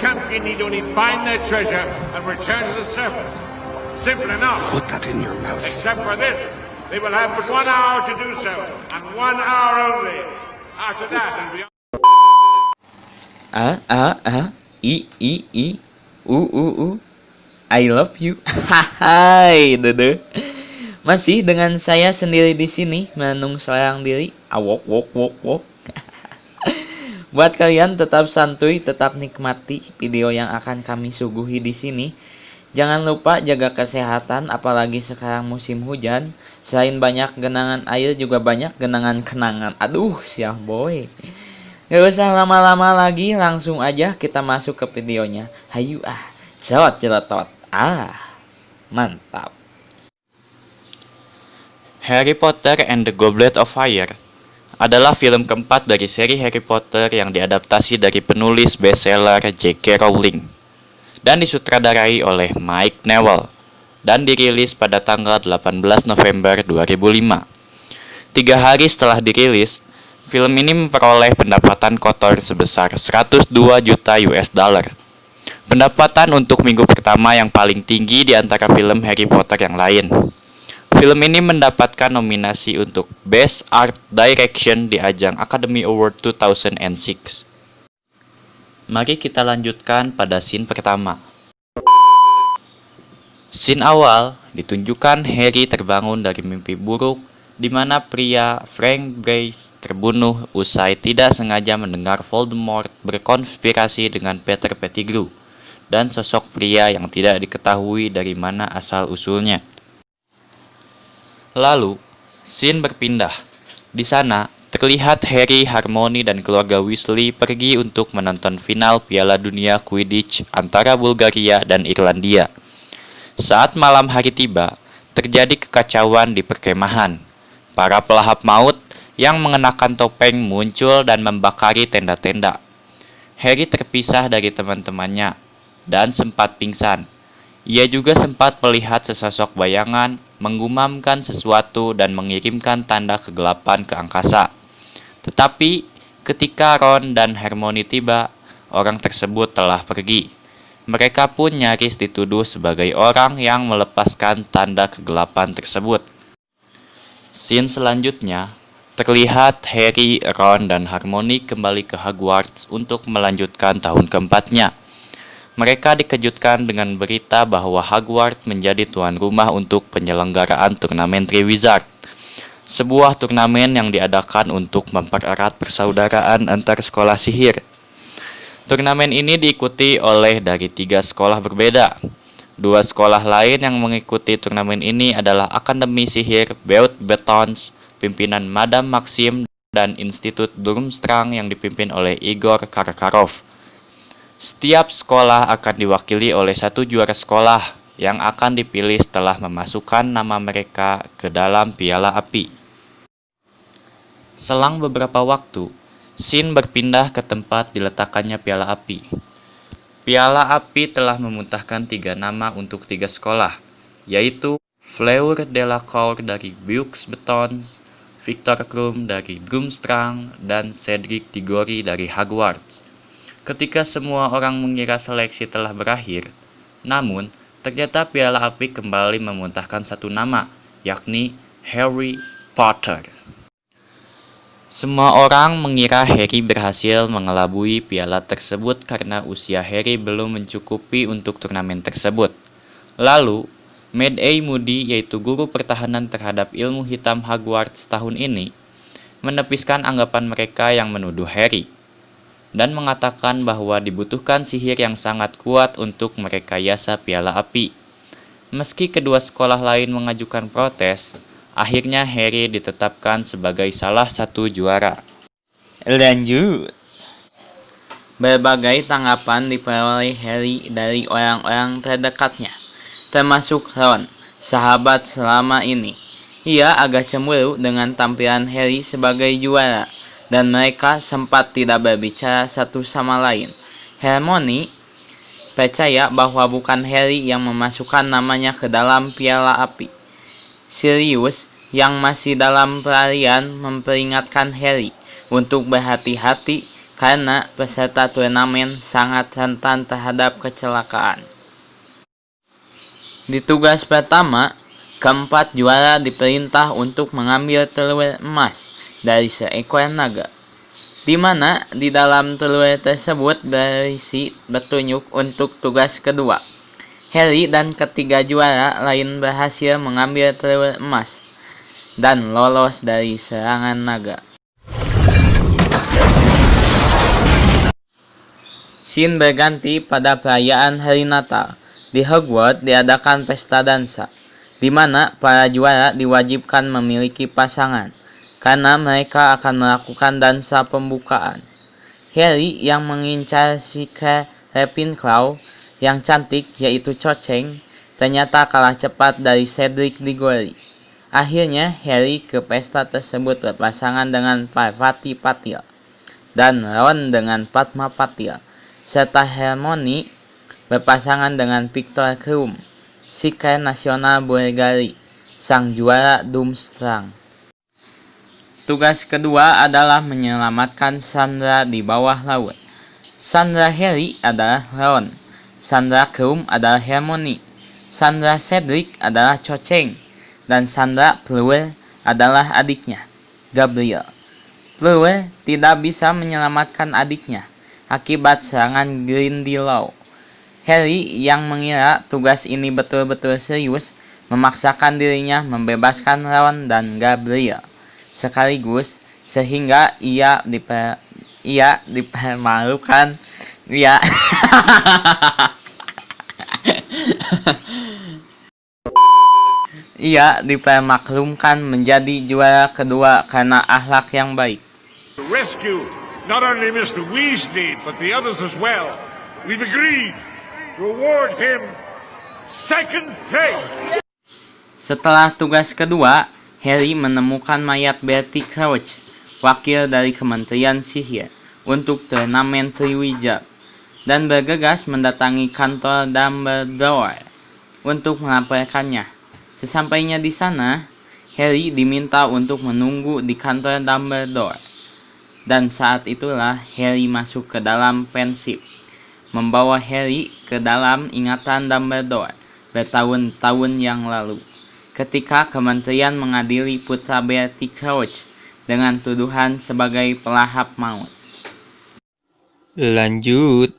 Potemkin need only find their treasure and return to the surface. Simple enough. Put that in your mouth. Except for this, they will have but 1 hour to do so, and 1 hour only. After that, it'll be... I love you. Hai, Dede. Masih dengan saya sendiri di sini, menung seorang diri. Wok. Buat kalian tetap santuy, tetap nikmati video yang akan kami suguhi di sini. Jangan lupa jaga kesehatan, apalagi sekarang musim hujan. Selain banyak genangan air, juga banyak genangan kenangan. Aduh, siah boy. Gak usah lama-lama lagi, langsung aja kita masuk ke videonya. Hayu jeletot. Mantap. Harry Potter and the Goblet of Fire adalah film keempat dari seri Harry Potter yang diadaptasi dari penulis bestseller J.K. Rowling dan disutradarai oleh Mike Newell dan dirilis pada tanggal 18 November 2005. 3 hari setelah dirilis, film ini memperoleh pendapatan kotor sebesar 102 juta US dollar. Pendapatan untuk minggu pertama yang paling tinggi di antara film Harry Potter yang lain. Film ini mendapatkan nominasi untuk Best Art Direction di ajang Academy Award 2006. Mari kita lanjutkan pada scene pertama. Scene awal ditunjukkan Harry terbangun dari mimpi buruk di mana pria Frank Bryce terbunuh usai tidak sengaja mendengar Voldemort berkonspirasi dengan Peter Pettigrew dan sosok pria yang tidak diketahui dari mana asal-usulnya. Lalu, scene berpindah. Di sana, terlihat Harry, Hermione, dan keluarga Weasley pergi untuk menonton final Piala Dunia Quidditch antara Bulgaria dan Irlandia. Saat malam hari tiba, terjadi kekacauan di perkemahan. Para pelahap maut yang mengenakan topeng muncul dan membakari tenda-tenda. Harry terpisah dari teman-temannya dan sempat pingsan. Ia juga sempat melihat sesosok bayangan menggumamkan sesuatu dan mengirimkan tanda kegelapan ke angkasa. Tetapi ketika Ron dan Hermione tiba, orang tersebut telah pergi. Mereka pun nyaris dituduh sebagai orang yang melepaskan tanda kegelapan tersebut. Scene selanjutnya, terlihat Harry, Ron, dan Hermione kembali ke Hogwarts untuk melanjutkan tahun keempatnya. Mereka dikejutkan dengan berita bahwa Hogwarts menjadi tuan rumah untuk penyelenggaraan turnamen Triwizard, sebuah turnamen yang diadakan untuk mempererat persaudaraan antar sekolah sihir. Turnamen ini diikuti oleh dari 3 sekolah berbeda. 2 sekolah lain yang mengikuti turnamen ini adalah Akademi Sihir Beauxbatons, pimpinan Madame Maxim, dan Institut Durmstrang yang dipimpin oleh Igor Karkaroff. Setiap sekolah akan diwakili oleh 1 juara sekolah yang akan dipilih setelah memasukkan nama mereka ke dalam piala api. Selang beberapa waktu, scene berpindah ke tempat diletakkannya piala api. Piala api telah memuntahkan 3 nama untuk 3 sekolah, yaitu Fleur Delacour dari Beauxbatons, Victor Krum dari Durmstrang, dan Cedric Diggory dari Hogwarts. Ketika semua orang mengira seleksi telah berakhir, namun ternyata piala api kembali memuntahkan 1 nama, yakni Harry Potter. Semua orang mengira Harry berhasil mengelabui piala tersebut karena usia Harry belum mencukupi untuk turnamen tersebut. Lalu, Mad-Eye Moody, yaitu guru pertahanan terhadap ilmu hitam Hogwarts tahun ini, menepiskan anggapan mereka yang menuduh Harry dan mengatakan bahwa dibutuhkan sihir yang sangat kuat untuk merekayasa piala api. Meski kedua sekolah lain mengajukan protes, akhirnya Harry ditetapkan sebagai salah satu juara. Lanjut. Berbagai tanggapan diperoleh Harry dari orang-orang terdekatnya, termasuk Ron, sahabat selama ini. Ia agak cemburu dengan tampilan Harry sebagai juara, dan mereka sempat tidak berbicara satu sama lain. Hermione percaya bahwa bukan Harry yang memasukkan namanya ke dalam piala api. Sirius yang masih dalam pelarian memperingatkan Harry untuk berhati-hati karena peserta turnamen sangat rentan terhadap kecelakaan. Di tugas pertama, keempat juara diperintah untuk mengambil telur emas dari seekor naga, di mana di dalam telur tersebut berisi petunjuk untuk tugas kedua. Harry dan ketiga juara lain berhasil mengambil telur emas dan lolos dari serangan naga. Scene berganti pada perayaan hari Natal. Di Hogwarts diadakan pesta dansa, di mana para juara diwajibkan memiliki pasangan, karena mereka akan melakukan dansa pembukaan. Harry yang mengincar si Ravenclaw yang cantik yaitu Cho Chang ternyata kalah cepat dari Cedric Diggory. Akhirnya Harry ke pesta tersebut berpasangan dengan Parvati Patil dan Ron dengan Padma Patil, serta Hermione berpasangan dengan Victor Krum, Sikar Nasional Bulgari, sang juara Durmstrang. Tugas kedua adalah menyelamatkan Sandra di bawah laut. Sandra Harry adalah Ron, Sandra Krum adalah Hermione, Sandra Cedric adalah Cho Chang, dan Sandra Fleur adalah adiknya, Gabriel. Fleur tidak bisa menyelamatkan adiknya akibat serangan Grindylow. Harry yang mengira tugas ini betul-betul serius memaksakan dirinya membebaskan Ron dan Gabriel sekaligus, sehingga ia dipermalukan ia dipermaklumkan menjadi juara kedua karena akhlak yang baik. To rescue not only Mr. Weasley, but the others as well. We've agreed to award him second place. Setelah tugas kedua, Harry menemukan mayat Bertie Crouch, wakil dari Kementerian Sihir, untuk turnamen Triwizard, dan bergegas mendatangi kantor Dumbledore untuk melaporkannya. Sesampainya di sana, Harry diminta untuk menunggu di kantor Dumbledore. Dan saat itulah Harry masuk ke dalam pensif, membawa Harry ke dalam ingatan Dumbledore bertahun-tahun yang lalu, ketika kementerian mengadili putra Bertie Crouch dengan tuduhan sebagai pelahap maut. Lanjut.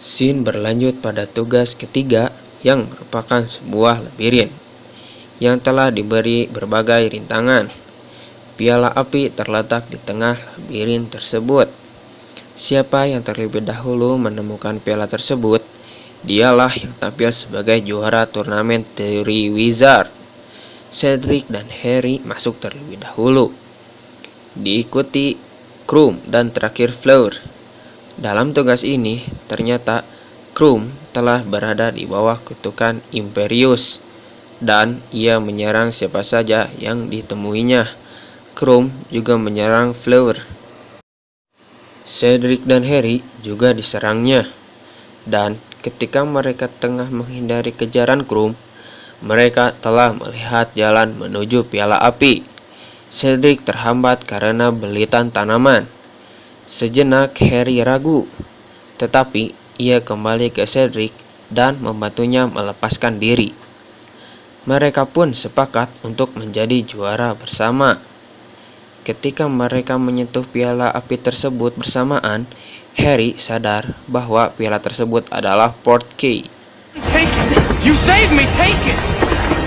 Scene berlanjut pada tugas ketiga yang merupakan sebuah labirin yang telah diberi berbagai rintangan. Piala api terletak di tengah labirin tersebut. Siapa yang terlebih dahulu menemukan piala tersebut, dialah yang tampil sebagai juara turnamen Triwizard. Cedric dan Harry masuk terlebih dahulu, diikuti Krum dan terakhir Fleur. Dalam tugas ini, ternyata Krum telah berada di bawah kutukan Imperius, dan ia menyerang siapa saja yang ditemuinya. Krum juga menyerang Fleur. Cedric dan Harry juga diserangnya, dan ketika mereka tengah menghindari kejaran Krum, mereka telah melihat jalan menuju piala api. Cedric terhambat karena belitan tanaman. Sejenak Harry ragu, tetapi ia kembali ke Cedric dan membantunya melepaskan diri. Mereka pun sepakat untuk menjadi juara bersama. Ketika mereka menyentuh piala api tersebut bersamaan, Harry sadar bahwa piala tersebut adalah Portkey. Take it! You saved me! Take it!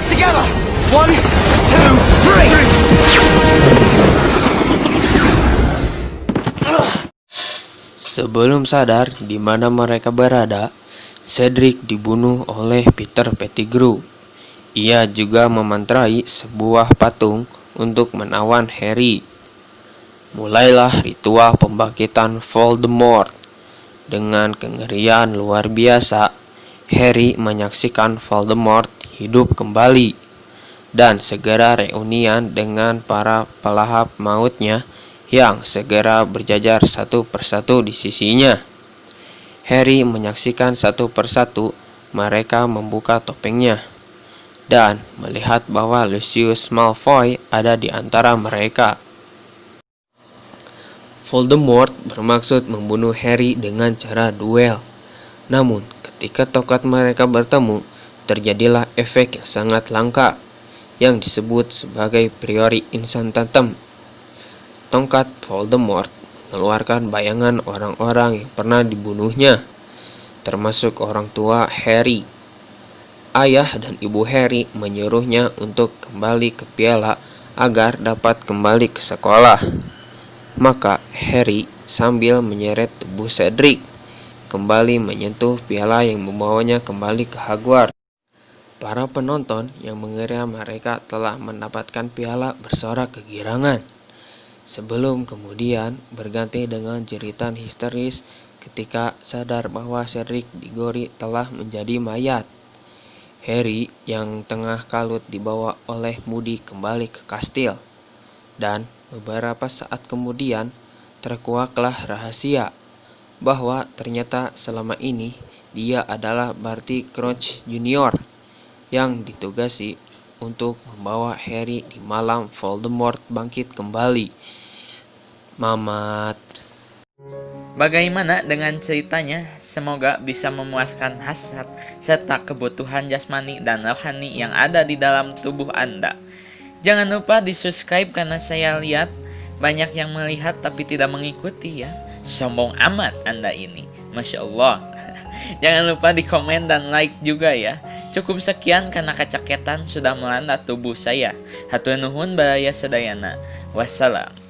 Together! 1, 2, 3! Sebelum sadar di mana mereka berada, Cedric dibunuh oleh Peter Pettigrew. Ia juga memantrai sebuah patung untuk menawan Harry. Mulailah ritual pembangkitan Voldemort. Dengan kengerian luar biasa, Harry menyaksikan Voldemort hidup kembali dan segera reunian dengan para pelahap mautnya yang segera berjajar satu persatu di sisinya. Harry menyaksikan satu persatu mereka membuka topengnya dan melihat bahwa Lucius Malfoy ada di antara mereka. Voldemort bermaksud membunuh Harry dengan cara duel. Namun, ketika tongkat mereka bertemu, terjadilah efek yang sangat langka yang disebut sebagai priori instantatem. Tongkat Voldemort mengeluarkan bayangan orang-orang yang pernah dibunuhnya, termasuk orang tua Harry. Ayah dan ibu Harry menyuruhnya untuk kembali ke piala agar dapat kembali ke sekolah. Maka Harry sambil menyeret tubuh Cedric kembali menyentuh piala yang membawanya kembali ke Hogwarts. Para penonton yang mengira mereka telah mendapatkan piala bersorak kegirangan. Sebelum kemudian berganti dengan jeritan histeris ketika sadar bahwa Cedric Diggory telah menjadi mayat. Harry yang tengah kalut dibawa oleh Moody kembali ke kastil. Dan beberapa saat kemudian terkuaklah rahasia bahwa ternyata selama ini dia adalah Barty Crouch Jr. yang ditugasi untuk membawa Harry di malam Voldemort bangkit kembali. Mamat. Bagaimana dengan ceritanya? Semoga bisa memuaskan hasrat serta kebutuhan jasmani dan rohani yang ada di dalam tubuh Anda. Jangan lupa di-subscribe karena saya lihat banyak yang melihat tapi tidak mengikuti ya. Sombong amat Anda ini. Masya Allah. Jangan lupa di komen dan like juga ya. Cukup sekian karena kecaketan sudah melanda tubuh saya. Hatur nuhun baraya sadayana. Wassalam.